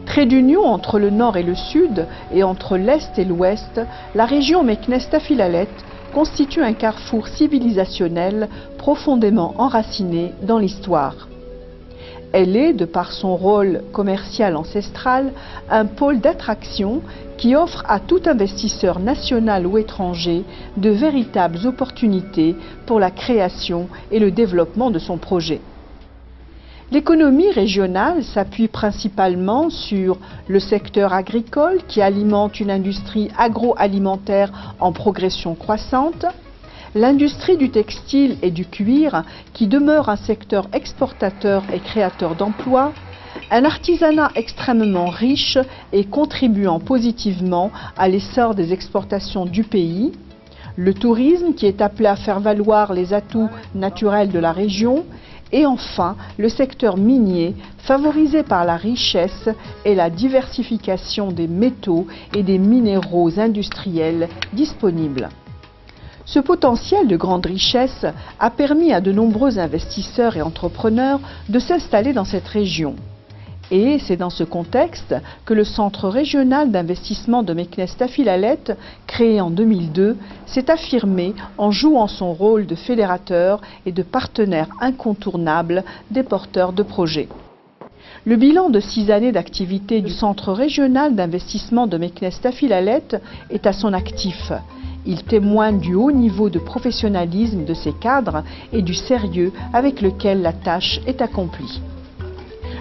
Trait d'union entre le nord et le sud et entre l'est et l'ouest, la région Meknès-Tafilalet constitue un carrefour civilisationnel profondément enraciné dans l'histoire. Elle est, de par son rôle commercial ancestral, un pôle d'attraction qui offre à tout investisseur national ou étranger de véritables opportunités pour la création et le développement de son projet. L'économie régionale s'appuie principalement sur le secteur agricole qui alimente une industrie agroalimentaire en progression croissante, l'industrie du textile et du cuir qui demeure un secteur exportateur et créateur d'emplois, un artisanat extrêmement riche et contribuant positivement à l'essor des exportations du pays, le tourisme qui est appelé à faire valoir les atouts naturels de la région, et enfin le secteur minier favorisé par la richesse et la diversification des métaux et des minéraux industriels disponibles. Ce potentiel de grande richesse a permis à de nombreux investisseurs et entrepreneurs de s'installer dans cette région. Et c'est dans ce contexte que le Centre régional d'investissement de Meknès-Tafilalet, créé en 2002, s'est affirmé en jouant son rôle de fédérateur et de partenaire incontournable des porteurs de projets. Le bilan de 6 années d'activité du Centre régional d'investissement de Meknès-Tafilalet est à son actif. Il témoigne du haut niveau de professionnalisme de ses cadres et du sérieux avec lequel la tâche est accomplie.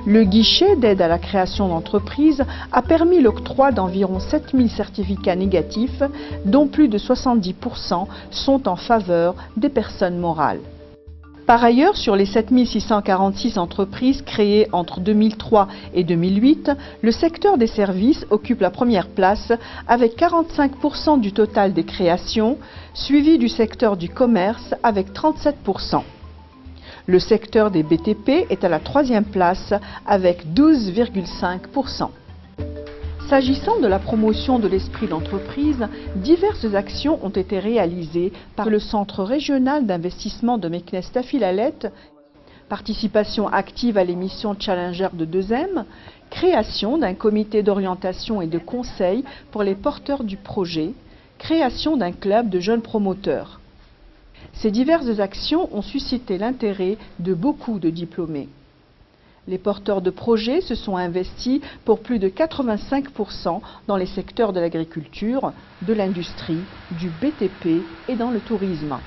Le guichet d'aide à la création d'entreprises a permis l'octroi d'environ 7000 certificats négatifs, dont plus de 70% sont en faveur des personnes morales. Par ailleurs, sur les 7646 entreprises créées entre 2003 et 2008, le secteur des services occupe la première place avec 45% du total des créations, suivi du secteur du commerce avec 37%. Le secteur des BTP est à la 3e place avec 12,5%. S'agissant de la promotion de l'esprit d'entreprise, diverses actions ont été réalisées par le Centre régional d'investissement de Meknès-Tafilalet, participation active à l'émission Challenger de 2M, création d'un comité d'orientation et de conseil pour les porteurs du projet, création d'un club de jeunes promoteurs. Ces diverses actions ont suscité l'intérêt de beaucoup de diplômés. Les porteurs de projets se sont investis pour plus de 85% dans les secteurs de l'agriculture, de l'industrie, du BTP et dans le tourisme.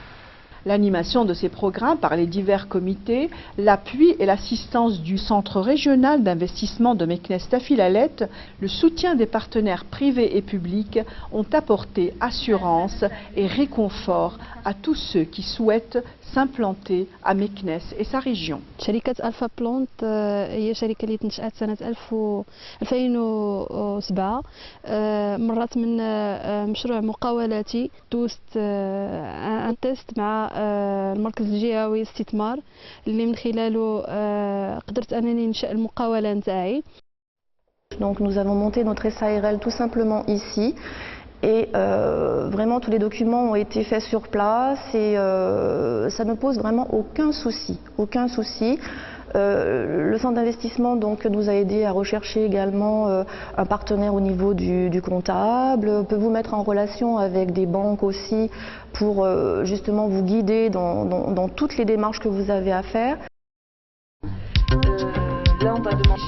L'animation de ces programmes par les divers comités, l'appui et l'assistance du Centre régional d'investissement de Meknès-Tafilalet, le soutien des partenaires privés et publics ont apporté assurance et réconfort à tous ceux qui souhaitent s'implanter à Meknès et sa région. شركة ألفا بلونت هي شركة اللي تنشأت سنة 2007 مرت من مشروع مقاولاتي دوزت ان تيست مع المركز الجهوي للاستثمار اللي من خلاله قدرت أنني ننشأ المقاولة نتاعي. Donc nous avons monté notre SARL tout simplement ici. Et vraiment tous les documents ont été faits sur place et ça ne pose vraiment aucun souci. Le centre d'investissement donc nous a aidé à rechercher également un partenaire au niveau du comptable, peut vous mettre en relation avec des banques aussi pour justement vous guider dans toutes les démarches que vous avez à faire. Là on va demander.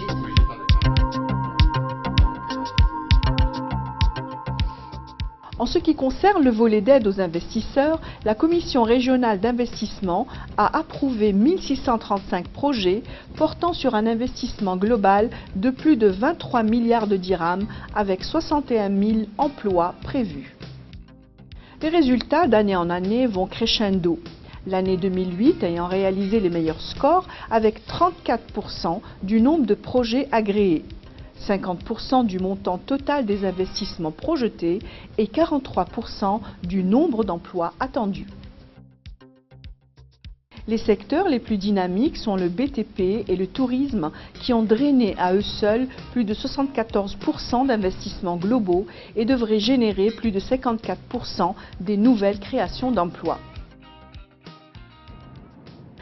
En ce qui concerne le volet d'aide aux investisseurs, la Commission régionale d'investissement a approuvé 1635 projets portant sur un investissement global de plus de 23 milliards de dirhams avec 61 000 emplois prévus. Les résultats d'année en année vont crescendo. L'année 2008 ayant réalisé les meilleurs scores avec 34% du nombre de projets agréés. 50% du montant total des investissements projetés et 43% du nombre d'emplois attendus. Les secteurs les plus dynamiques sont le BTP et le tourisme qui ont drainé à eux seuls plus de 74% d'investissements globaux et devraient générer plus de 54% des nouvelles créations d'emplois.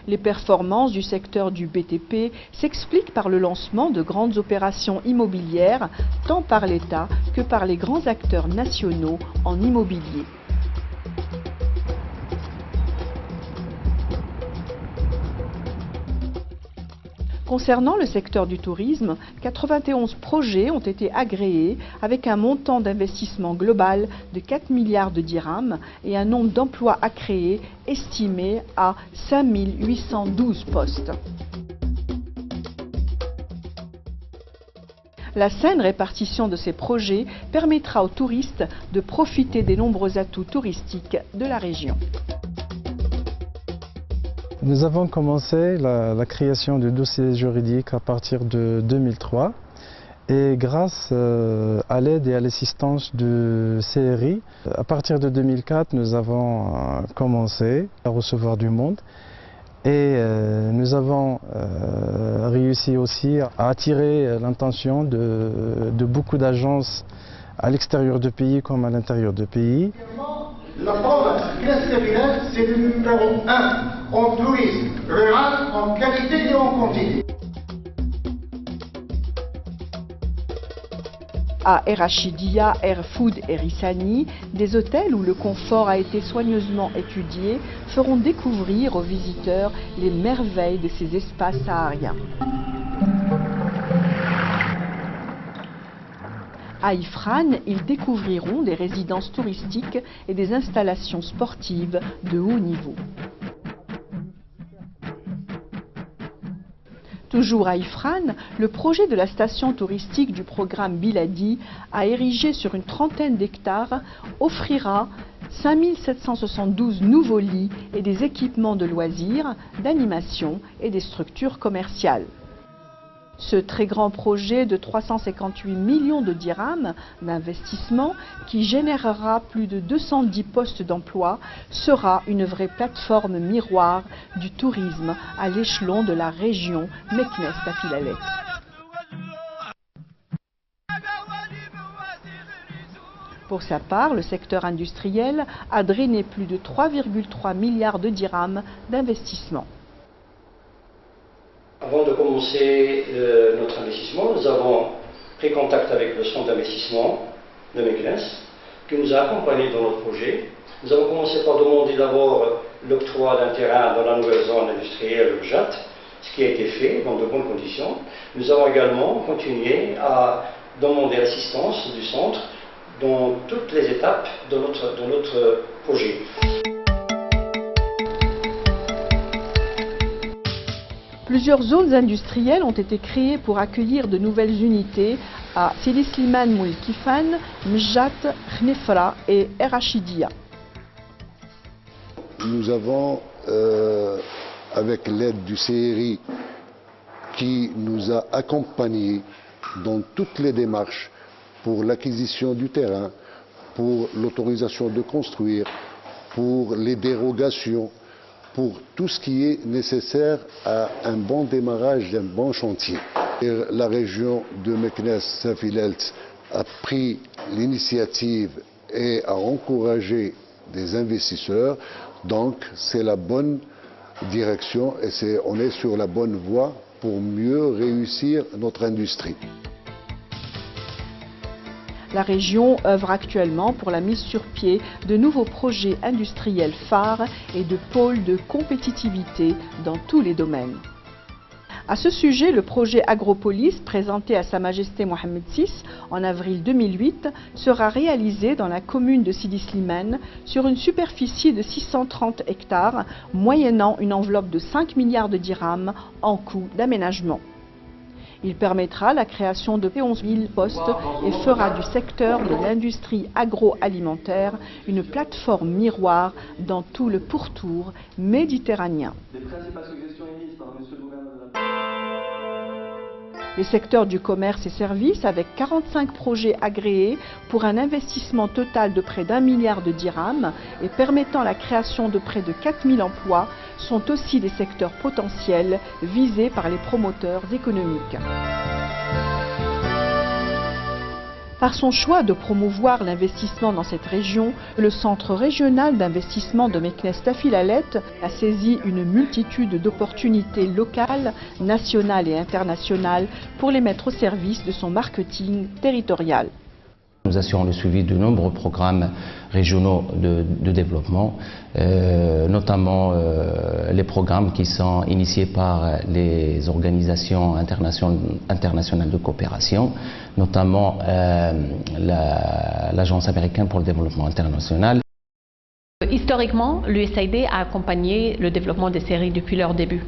Les performances du secteur du BTP s'expliquent par le lancement de grandes opérations immobilières, tant par l'État que par les grands acteurs nationaux en immobilier. Concernant le secteur du tourisme, 91 projets ont été agréés avec un montant d'investissement global de 4 milliards de dirhams et un nombre d'emplois à créer estimé à 5 812 postes. La saine répartition de ces projets permettra aux touristes de profiter des nombreux atouts touristiques de la région. Nous avons commencé la création du dossier juridique à partir de 2003 et grâce à l'aide et à l'assistance du CRI, à partir de 2004, nous avons commencé à recevoir du monde et nous avons réussi aussi à attirer l'attention de beaucoup d'agences à l'extérieur du pays comme à l'intérieur du pays. La province Meknès-Tafilalt, c'est le numéro 1 en tourisme rural, en qualité et en quantité. À Erachidia, Erfoud et Rissani, des hôtels où le confort a été soigneusement étudié feront découvrir aux visiteurs les merveilles de ces espaces sahariens. À Ifran, ils découvriront des résidences touristiques et des installations sportives de haut niveau. Toujours à Ifran, le projet de la station touristique du programme Biladi, à ériger sur une trentaine d'hectares, offrira 5772 nouveaux lits et des équipements de loisirs, d'animation et des structures commerciales. Ce très grand projet de 358 millions de dirhams d'investissement, qui générera plus de 210 postes d'emploi, sera une vraie plateforme miroir du tourisme à l'échelon de la région Meknès-Tafilalt. Pour sa part, le secteur industriel a drainé plus de 3,3 milliards de dirhams d'investissement. Avant de commencer notre investissement, nous avons pris contact avec le centre d'investissement de Meknès, qui nous a accompagnés dans notre projet. Nous avons commencé par demander d'abord l'octroi d'un terrain dans la nouvelle zone industrielle de Jat, ce qui a été fait dans de bonnes conditions. Nous avons également continué à demander l'assistance du centre dans toutes les étapes de notre projet. Plusieurs zones industrielles ont été créées pour accueillir de nouvelles unités à Sidi Slimane Moulkifan, Mjat, Khnefra et Erachidia. Nous avons, avec l'aide du CRI, qui nous a accompagnés dans toutes les démarches pour l'acquisition du terrain, pour l'autorisation de construire, pour les dérogations, pour tout ce qui est nécessaire à un bon démarrage d'un bon chantier. Et la région de Meknès-Tafilalt a pris l'initiative et a encouragé des investisseurs, donc c'est la bonne direction et on est sur la bonne voie pour mieux réussir notre industrie. La région œuvre actuellement pour la mise sur pied de nouveaux projets industriels phares et de pôles de compétitivité dans tous les domaines. À ce sujet, le projet Agropolis, présenté à Sa Majesté Mohammed VI en avril 2008, sera réalisé dans la commune de Sidi Slimane sur une superficie de 630 hectares, moyennant une enveloppe de 5 milliards de dirhams en coût d'aménagement. Il permettra la création de 11 000 postes et fera du secteur de l'industrie agroalimentaire une plateforme miroir dans tout le pourtour méditerranéen. Les principales suggestions émises par M. le gouverneur de la Les secteurs du commerce et services, avec 45 projets agréés pour un investissement total de près d'1 milliard de dirhams et permettant la création de près de 4000 emplois, sont aussi des secteurs potentiels visés par les promoteurs économiques. Par son choix de promouvoir l'investissement dans cette région, le Centre régional d'investissement de Meknès-Tafilalet a saisi une multitude d'opportunités locales, nationales et internationales pour les mettre au service de son marketing territorial. Nous assurons le suivi de nombreux programmes régionaux de développement, notamment les programmes qui sont initiés par les organisations internationales de coopération, notamment l'Agence américaine pour le développement international. Historiquement, l'USAID a accompagné le développement des séries depuis leur début.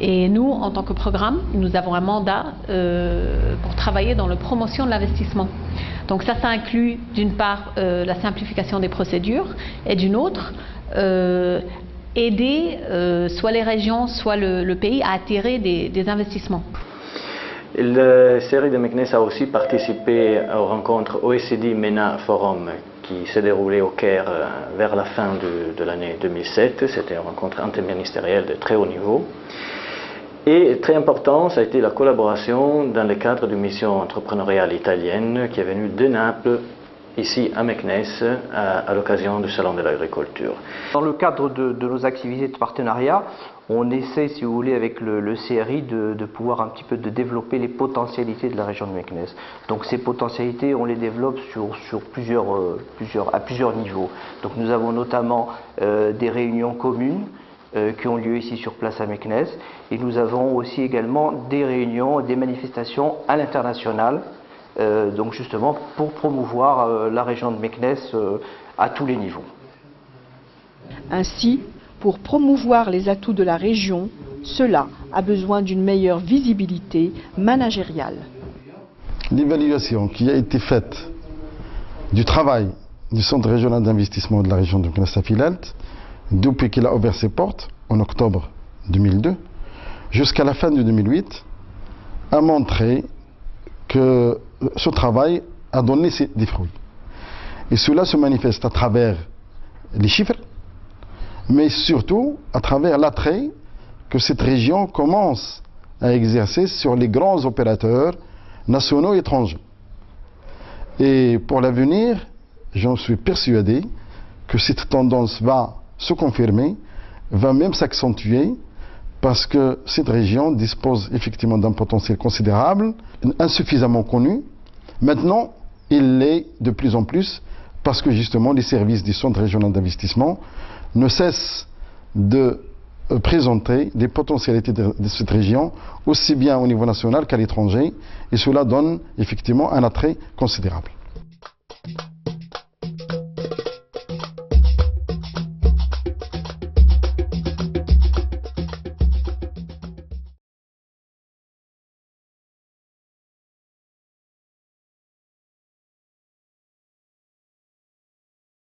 Et nous, en tant que programme, nous avons un mandat pour travailler dans la promotion de l'investissement. Donc ça inclut d'une part la simplification des procédures et d'une autre, aider soit les régions, soit le pays à attirer des investissements. La série de Meknès a aussi participé aux rencontres OECD-MENA Forum qui s'est déroulée au Caire vers la fin de l'année 2007. C'était une rencontre interministérielle de très haut niveau. Et très important, ça a été la collaboration dans le cadre d'une mission entrepreneuriale italienne qui est venue de Naples, ici à Meknès, à l'occasion du Salon de l'Agriculture. Dans le cadre de nos activités de partenariat, on essaie, si vous voulez, avec le CRI, de pouvoir un petit peu de développer les potentialités de la région de Meknès. Donc ces potentialités, on les développe à plusieurs niveaux. Donc nous avons notamment des réunions communes qui ont lieu ici sur place à Meknès, et nous avons aussi également des réunions, des manifestations à l'international, donc justement pour promouvoir la région de Meknès à tous les niveaux. Ainsi, pour promouvoir les atouts de la région, cela a besoin d'une meilleure visibilité managériale. L'évaluation qui a été faite du travail du Centre régional d'investissement de la région de Meknès-Tafilalet depuis qu'il a ouvert ses portes en octobre 2002 jusqu'à la fin de 2008 a montré que ce travail a donné des fruits. Et cela se manifeste à travers les chiffres, mais surtout à travers l'attrait que cette région commence à exercer sur les grands opérateurs nationaux et étrangers. Et pour l'avenir, j'en suis persuadé que cette tendance va se confirmer, va même s'accentuer, parce que cette région dispose effectivement d'un potentiel considérable, insuffisamment connu. Maintenant, il l'est de plus en plus, parce que justement les services du Centre régional d'investissement ne cessent de présenter les potentialités de cette région, aussi bien au niveau national qu'à l'étranger, et cela donne effectivement un attrait considérable.